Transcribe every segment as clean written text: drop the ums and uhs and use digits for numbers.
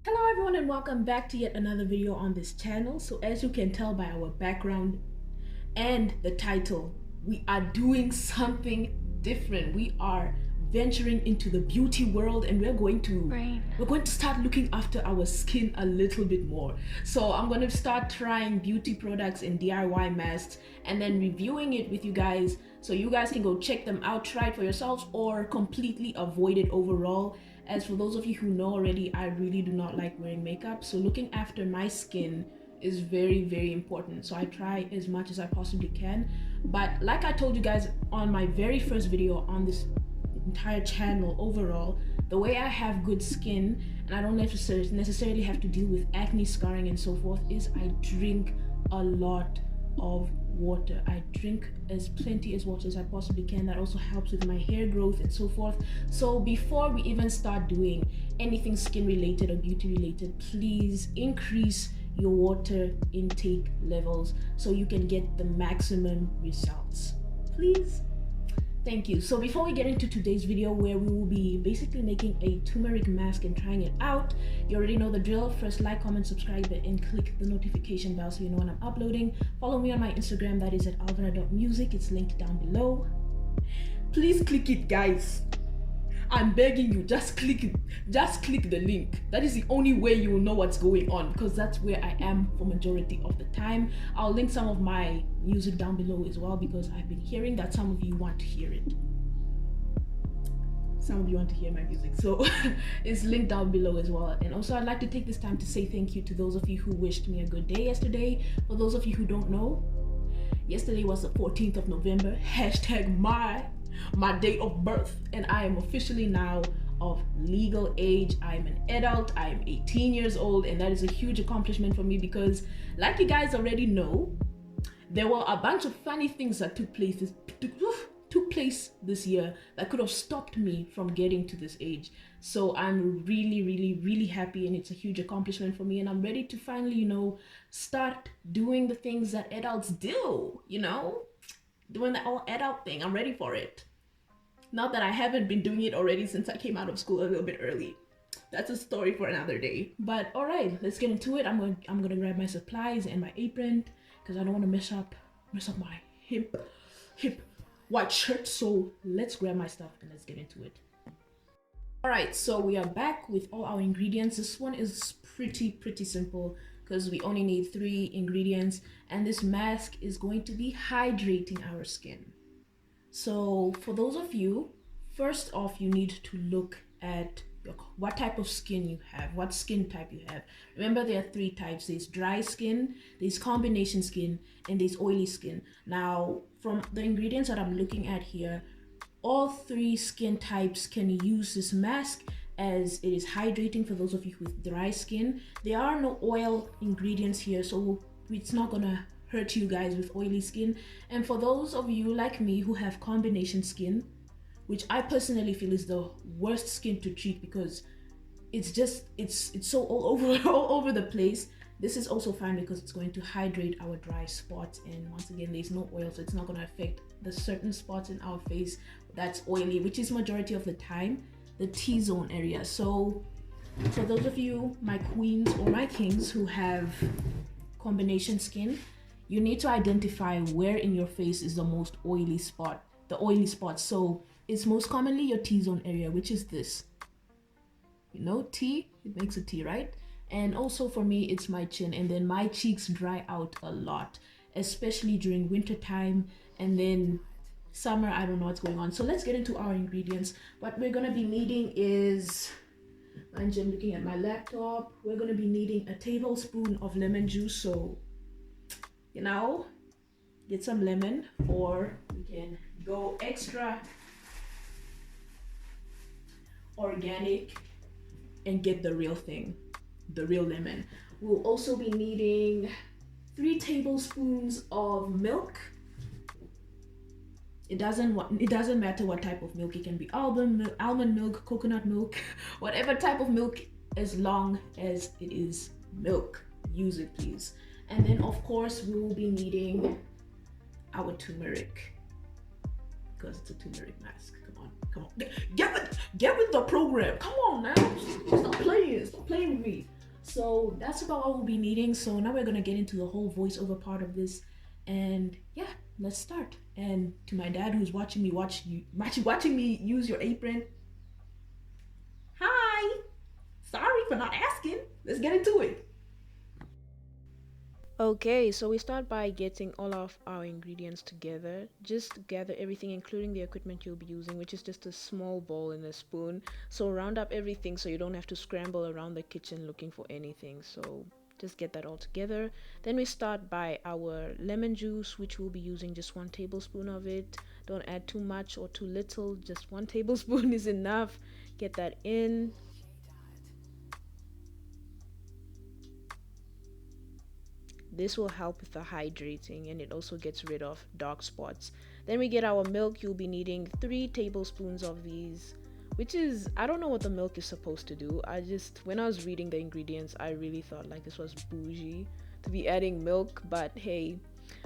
Hello everyone and welcome back to yet another video on this channel. So as you can tell by our background and the title, we are doing something different. We are venturing into the beauty world and we're going to start looking after our skin a little bit more. So I'm going to start trying beauty products and DIY masks and then reviewing it with you guys so you guys can go check them out, try it for yourselves, or completely avoid it overall. As for those of you who know already, I really do not like wearing makeup, so looking after my skin is very, very important. So I try as much as I possibly can. But like I told you guys on my very first video on this entire channel overall, the way I have good skin and I don't necessarily have to deal with acne, scarring and so forth is I drink a lot of water. I drink as plenty as water as I possibly can. That also helps with my hair growth and so forth. So before we even start doing anything skin related or beauty related, please increase your water intake levels so you can get the maximum results, please. Thank you. So before we get into today's video, where we will be basically making a turmeric mask and trying it out, you already know the drill. First, like, comment, subscribe, and click the notification bell so you know when I'm uploading. Follow me on my Instagram, that is at alvara.music. It's linked down below. Please click it, guys. I'm begging you, just click it. Just click the link. That is the only way you will know what's going on, because that's where I am for majority of the time. I'll link some of my music down below as well, because I've been hearing that some of you want to hear it. Some of you want to hear my music, so it's linked down below as well. And also I'd like to take this time to say thank you to those of you who wished me a good day yesterday. For those of you who don't know, yesterday was the 14th of November, hashtag my date of birth, and I am officially now of legal age. I'm an adult. I'm 18 years old, and that is a huge accomplishment for me because, like you guys already know, there were a bunch of funny things that took place this year that could have stopped me from getting to this age. So I'm really happy, and it's a huge accomplishment for me, and I'm ready to finally, start doing the things that adults do, doing the whole adult thing. I'm ready for it. Not that I haven't been doing it already since I came out of school a little bit early. That's a story for another day. But all right, let's get into it. I'm gonna grab my supplies and my apron because I don't want to mess up my hip white shirt. So let's grab my stuff and let's get into it. All right, so we are back with all our ingredients. This one is pretty simple because we only need 3 ingredients, and this mask is going to be hydrating our skin. So for those of you, first off, you need to look at what type of skin you have, what skin type you have. Remember, there are 3 types. There's dry skin, there's combination skin, and there's oily skin. Now, from the ingredients that I'm looking at here, all 3 skin types can use this mask, as it is hydrating for those of you with dry skin. There are no oil ingredients here, so it's not gonna hurt you guys with oily skin. And for those of you like me who have combination skin, which I personally feel is the worst skin to treat because it's so all over the place, this is also fine because it's going to hydrate our dry spots. And once again, there's no oil, so it's not going to affect the certain spots in our face that's oily, which is majority of the time the T-zone area. So for those of you, my queens or my kings, who have combination skin, you need to identify where in your face is the most oily spot, the oily spot. So it's most commonly your T-zone area, which is this. T, it makes a T, right? And also for me, it's my chin, and then my cheeks dry out a lot, especially during winter time, and then summer, I don't know what's going on. So let's get into our ingredients. What we're gonna be needing is, I'm looking at my laptop, we're gonna be needing a tablespoon of lemon juice. So get some lemon, or we can go extra organic and get the real thing, the real lemon. We'll also be needing 3 tablespoons of milk. It doesn't matter what type of milk. It can be almond milk, coconut milk, whatever type of milk, as long as it is milk. Use it, please. And then of course we will be needing our turmeric, because it's a turmeric mask. Come on, get with the program. Come on now, stop playing. Stop playing with me. So that's about what we'll be needing. So now we're gonna get into the whole voiceover part of this, and yeah, let's start. And to my dad who's watching me watching me use your apron. Hi. Sorry for not asking. Let's get into it. Okay, so we start by getting all of our ingredients together. Just gather everything, including the equipment you'll be using, which is just a small bowl and a spoon. So round up everything so you don't have to scramble around the kitchen looking for anything. So just get that all together. Then we start by our lemon juice, which we'll be using just 1 tablespoon of it. Don't add too much or too little, just 1 tablespoon is enough. Get that in. This will help with the hydrating, and it also gets rid of dark spots. Then we get our milk. You'll be needing 3 tablespoons of these, which is, I don't know what the milk is supposed to do. When I was reading the ingredients, I really thought like this was bougie to be adding milk, but hey,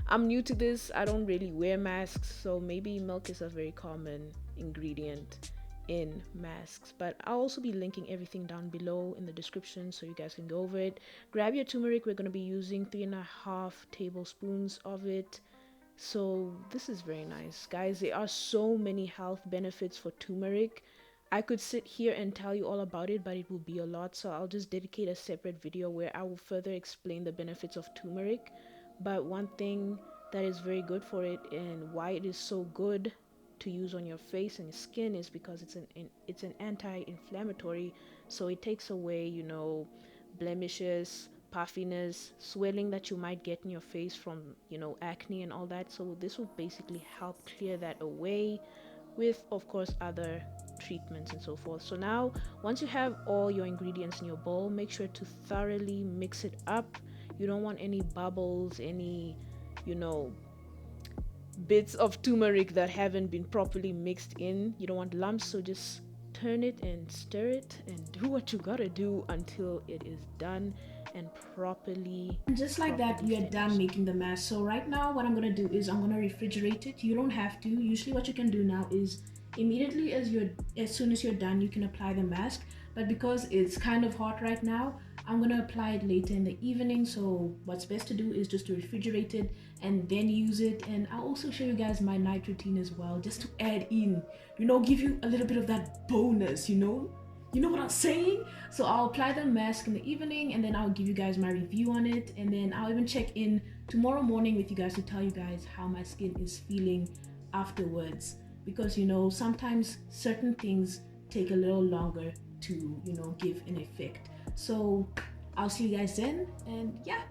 I'm new to this. I don't really wear masks, so maybe milk is a very common ingredient in masks. But I'll also be linking everything down below in the description so you guys can go over it. Grab your turmeric. We're going to be using 3.5 tablespoons of it. So this is very nice, guys. There are so many health benefits for turmeric. I could sit here and tell you all about it, but it will be a lot, so I'll just dedicate a separate video where I will further explain the benefits of turmeric. But one thing that is very good for it and why it is so good to use on your face and skin is because it's an anti-inflammatory, so it takes away, blemishes, puffiness, swelling that you might get in your face from, acne and all that. So this will basically help clear that away with, of course, other treatments and so forth. So now, once you have all your ingredients in your bowl, make sure to thoroughly mix it up. You don't want any bubbles, any, bits of turmeric that haven't been properly mixed in. You don't want lumps, so just turn it and stir it and do what you gotta do until it is done and properly. And just like that, you're done making the mask. So right now what I'm gonna do is I'm gonna refrigerate it. You don't have to. Usually what you can do now is immediately as soon as you're done, you can apply the mask. But because it's kind of hot right now, I'm gonna apply it later in the evening. So what's best to do is just to refrigerate it and then use it. And I'll also show you guys my night routine as well, just to add in, give you a little bit of that bonus, you know what I'm saying? So I'll apply the mask in the evening, and then I'll give you guys my review on it, and then I'll even check in tomorrow morning with you guys to tell you guys how my skin is feeling afterwards, because sometimes certain things take a little longer to give an effect. So I'll see you guys then, and yeah.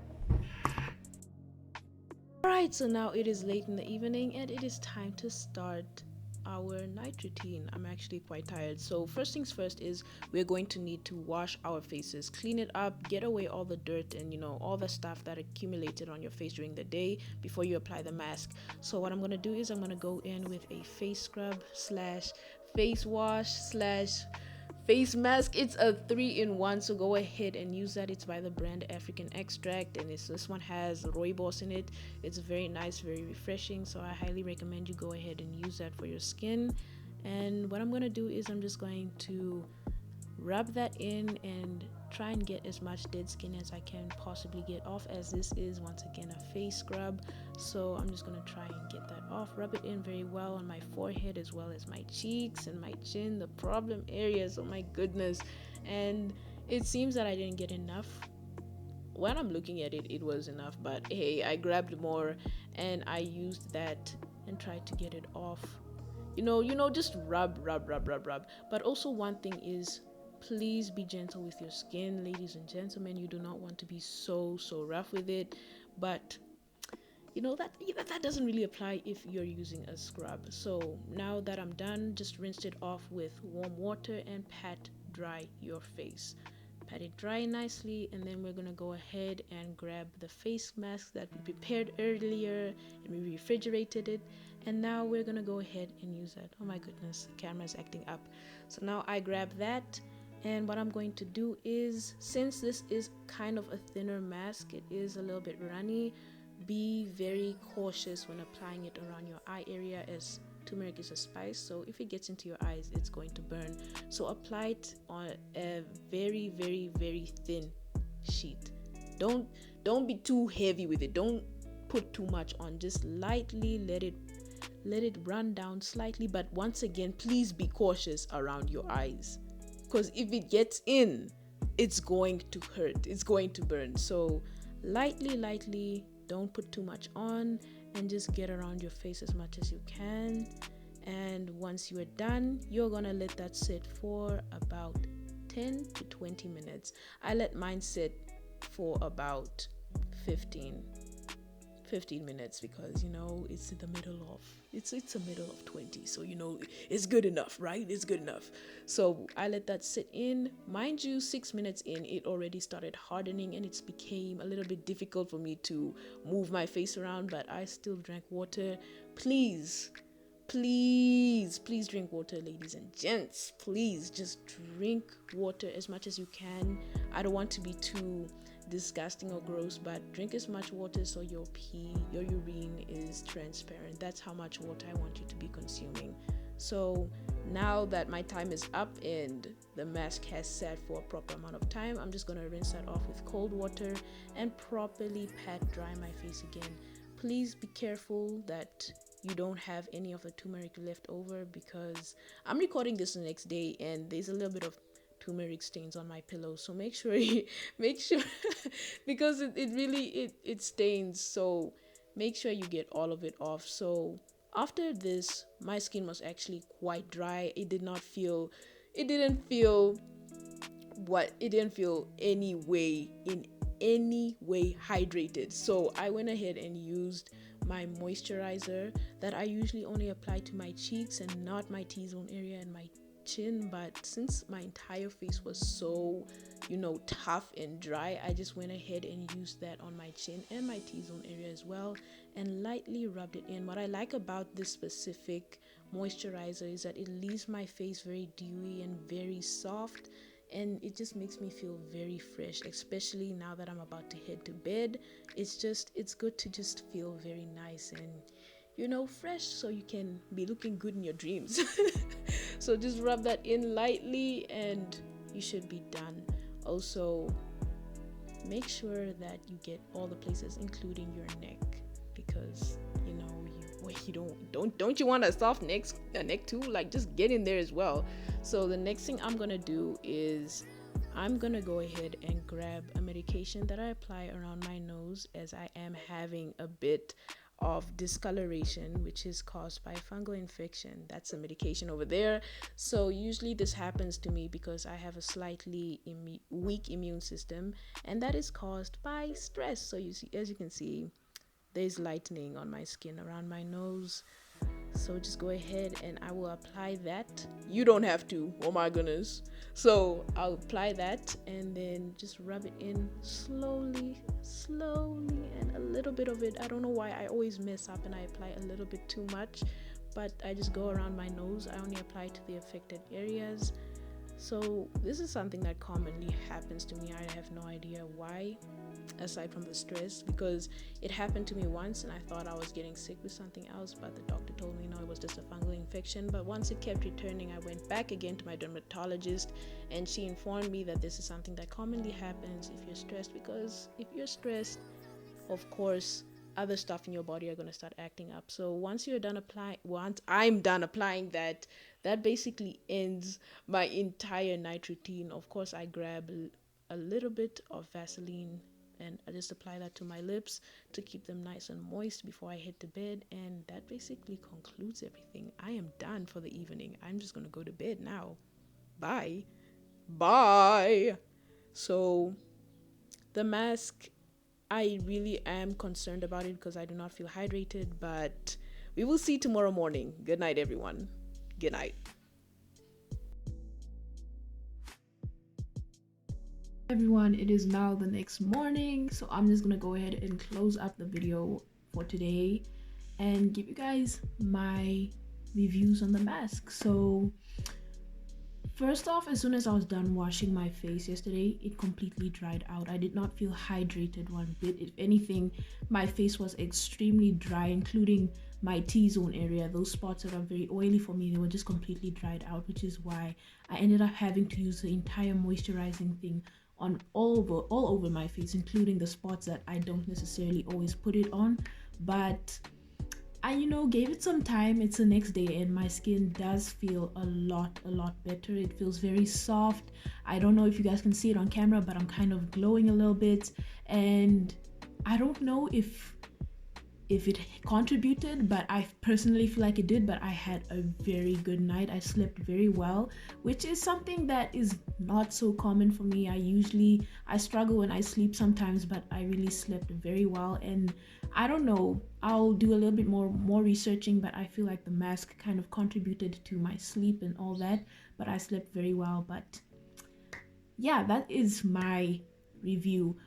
Alright, so now it is late in the evening and it is time to start our night routine. I'm actually quite tired. So first things first is we're going to need to wash our faces, clean it up, get away all the dirt and all the stuff that accumulated on your face during the day before you apply the mask. So what I'm going to do is I'm going to go in with a face scrub slash face wash slash face mask. It's a 3-in-1, so go ahead and use that. It's by the brand African Extract, and this one has rooibos in it. It's very nice, very refreshing, so I highly recommend you go ahead and use that for your skin. And what I'm going to do is I'm just going to rub that in and try and get as much dead skin as I can possibly get off, as this is once again a face scrub. So I'm just going to try and get that off, rub it in very well on my forehead as well as my cheeks and my chin, the problem areas. Oh my goodness. And it seems that I didn't get enough. When I'm looking at it, it was enough, but hey, I grabbed more and I used that and tried to get it off. Just rub. But also one thing is, please be gentle with your skin, ladies and gentlemen. You do not want to be so rough with it, but that doesn't really apply if you're using a scrub. So now that I'm done, just rinse it off with warm water and pat dry your face. Pat it dry nicely, and then we're gonna go ahead and grab the face mask that we prepared earlier and we refrigerated it, and now we're gonna go ahead and use that. Oh my goodness, the camera's acting up. So now I grab that, and what I'm going to do is, since this is kind of a thinner mask, it is a little bit runny, be very cautious when applying it around your eye area as to turmeric is a spice, so if it gets into your eyes, it's going to burn. So apply it on a very, very, very thin sheet. Don't be too heavy with it. Don't put too much on. Just lightly let it run down slightly. But once again, please be cautious around your eyes, because if it gets in, it's going to hurt, it's going to burn. So lightly, don't put too much on, and just get around your face as much as you can. And once you are done, you're gonna let that sit for about 10 to 20 minutes. I let mine sit for about 15 minutes, because it's in the middle of it's a middle of 20, so it's good enough, right? It's good enough. So I let that sit in. Mind you, 6 minutes in, it already started hardening, and it became a little bit difficult for me to move my face around, but I still drank water. Please drink water, ladies and gents. Please just drink water as much as you can. I don't want to be too disgusting or gross, but drink as much water so your urine is transparent. That's how much water I want you to be consuming. So now that my time is up and the mask has sat for a proper amount of time, I'm just going to rinse that off with cold water and properly pat dry my face again. Please be careful that you don't have any of the turmeric left over, because I'm recording this the next day and there's a little bit of turmeric stains on my pillow. So make sure because it really stains. So make sure you get all of it off. So after this, my skin was actually quite dry. It didn't feel in any way hydrated. So I went ahead and used my moisturizer that I usually only apply to my cheeks and not my T-zone area and my chin, but since my entire face was so tough and dry, I just went ahead and used that on my chin and my T-zone area as well, and lightly rubbed it in. What I like about this specific moisturizer is that it leaves my face very dewy and very soft, and it just makes me feel very fresh, especially now that I'm about to head to bed. It's good to just feel very nice and fresh, so you can be looking good in your dreams. So just rub that in lightly and you should be done. Also, make sure that you get all the places, including your neck, because don't you want a soft neck too? Like, just get in there as well. So the next thing I'm gonna do is I'm gonna go ahead and grab a medication that I apply around my nose, as I am having a bit of discoloration, which is caused by fungal infection. That's a medication over there. So usually this happens to me because I have a slightly weak immune system, and that is caused by stress. So as you can see, there's lightening on my skin around my nose. So just go ahead and I will apply that. You don't have to, oh my goodness. So I'll apply that and then just rub it in slowly, and a little bit of it. I don't know why I always mess up and I apply a little bit too much, but I just go around my nose. I only apply to the affected areas. So this is something that commonly happens to me. I have no idea why, aside from the stress, because it happened to me once and I thought I was getting sick with something else, but the doctor told me no, it was just a fungal infection. But once it kept returning, I went back again to my dermatologist, and she informed me that this is something that commonly happens if you're stressed, because if you're stressed, of course other stuff in your body are going to start acting up. So once I'm done applying that basically ends my entire night routine. Of course, I grab a little bit of Vaseline and I just apply that to my lips to keep them nice and moist before I head to bed, and that basically concludes everything. I am done for the evening. I'm just going to go to bed now. Bye. So the mask, I really am concerned about it because I do not feel hydrated, but we will see tomorrow morning. Good night, everyone. Good night. Everyone, it is now the next morning, so I'm just gonna go ahead and close up the video for today and give you guys my reviews on the mask. So first off, as soon as I was done washing my face yesterday, it completely dried out. I did not feel hydrated one bit. If anything, my face was extremely dry, including my T-zone area, those spots that are very oily for me, they were just completely dried out, which is why I ended up having to use the entire moisturizing thing on all over my face, including the spots that I don't necessarily always put it on. But I, gave it some time. It's the next day and my skin does feel a lot better. It feels very soft. I don't know if you guys can see it on camera, but I'm kind of glowing a little bit. And I don't know if it contributed, but I personally feel like it did. But I had a very good night. I slept very well, which is something that is not so common for me. I struggle when I sleep sometimes, but I really slept very well. And I don't know, I'll do a little bit more researching, but I feel like the mask kind of contributed to my sleep and all that. But I slept very well. But yeah, that is my review.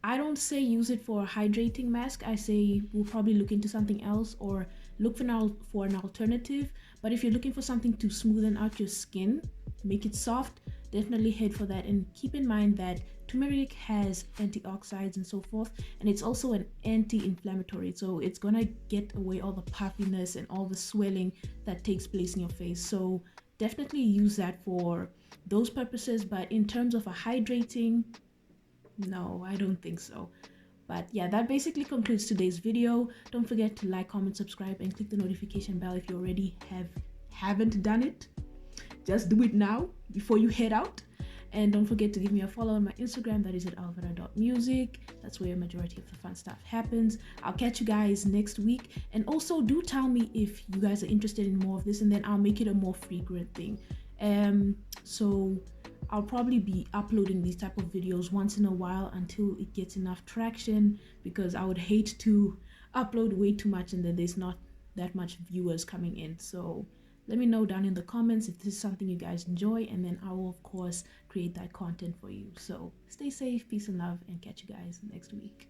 I don't say use it for a hydrating mask. I say we'll probably look into something else or look for an alternative. But if you're looking for something to smoothen out your skin, make it soft, definitely head for that. And keep in mind that turmeric has antioxidants and so forth, and it's also an anti-inflammatory. So it's gonna get away all the puffiness and all the swelling that takes place in your face. So definitely use that for those purposes. But in terms of a hydrating, no, I don't think so. But yeah, that basically concludes today's video. Don't forget to like, comment, subscribe, and click the notification bell if you already haven't done it. Just do it now before you head out. And don't forget to give me a follow on my Instagram. That is at alvera.music. That's where a majority of the fun stuff happens. I'll catch you guys next week. And also do tell me if you guys are interested in more of this, and then I'll make it a more frequent thing. So I'll probably be uploading these type of videos once in a while until it gets enough traction, because I would hate to upload way too much and then there's not that much viewers coming in. So let me know down in the comments if this is something you guys enjoy, and then I will of course create that content for you. So stay safe, peace and love, and catch you guys next week.